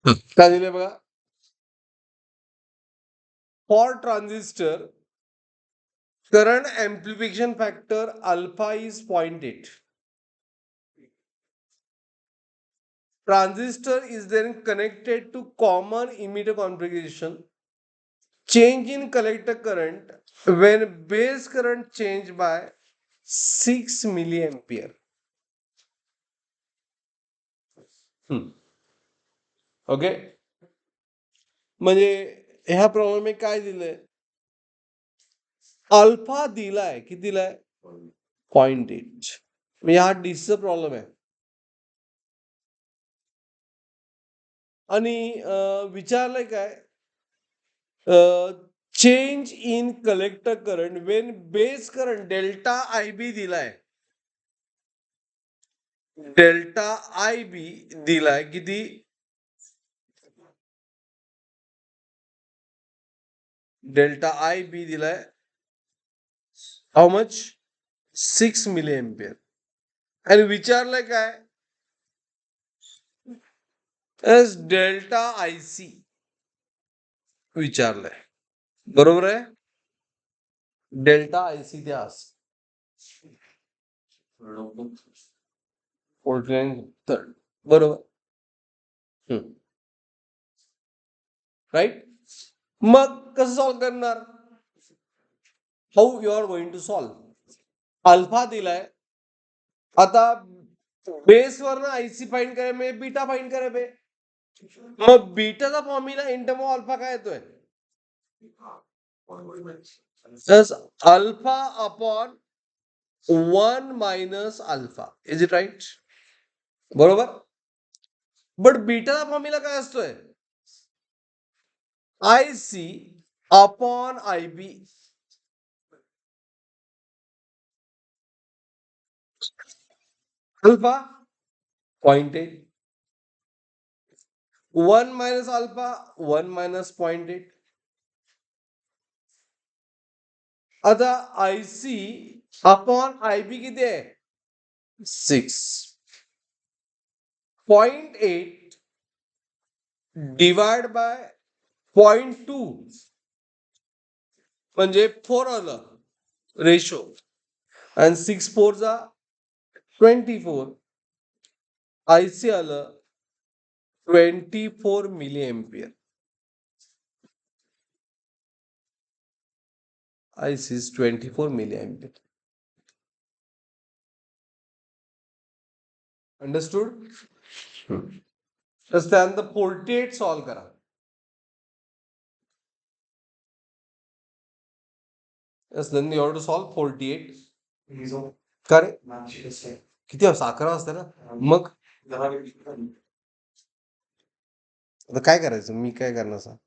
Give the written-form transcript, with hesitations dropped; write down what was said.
काय दिले बघा, for transistor current amplification factor alpha is 0.8. Transistor is then connected to common emitter configuration. Change in collector current when base current change by 6 milliampere. Okay, म्हणजे ह्या problem काय दिलंय, alpha दिलाय, किती दिलाय, 0.8. म्हणजे हा डीसीचा प्रॉब्लेम आहे. आणि विचारलंय काय, change in collector current when base current delta I B दिलाय, डेल्टा आय बी दिलाय किती, डेल्टा आय बी दिलाय हाऊ मच, 6 मिलीएम्पियर. आणि विचारलंय काय, एस डेल्टा आय सी विचारलंय, बरोबर आहे, डेल्टा आय सी द्या, 49 बरोबर, राईट. मग कसं सॉल्व करणार, how you are going to solve, alpha दिलाय, आता बेस वरनं आयसी फाइंड करायला म्हणजे बीटा फाइंड करायला, मग बीटाचा formula in term of alpha काय येतोय, alpha upon 1 minus alpha, is it right, बरोबर. बट बीटाचा फॉर्म्युला काय असतोय, I C upon I B. Alpha 0.8, 1 minus alpha 1 minus 0.8. आता I C upon I B किती आहे, 6. 0.8 डिवाइड बाय 0.2 म्हणजे 4 आलं रेशो, आणि 6 4 जा 24, आय सी आलं 24 milliampere. IC is 24 milliampere. Understood? Just then the 48 solve करा. Yes, then you have to solve 48. का रे? किती वाजता, 11 वाजता ना, मग आता काय करायचं, मी काय करणार सांग.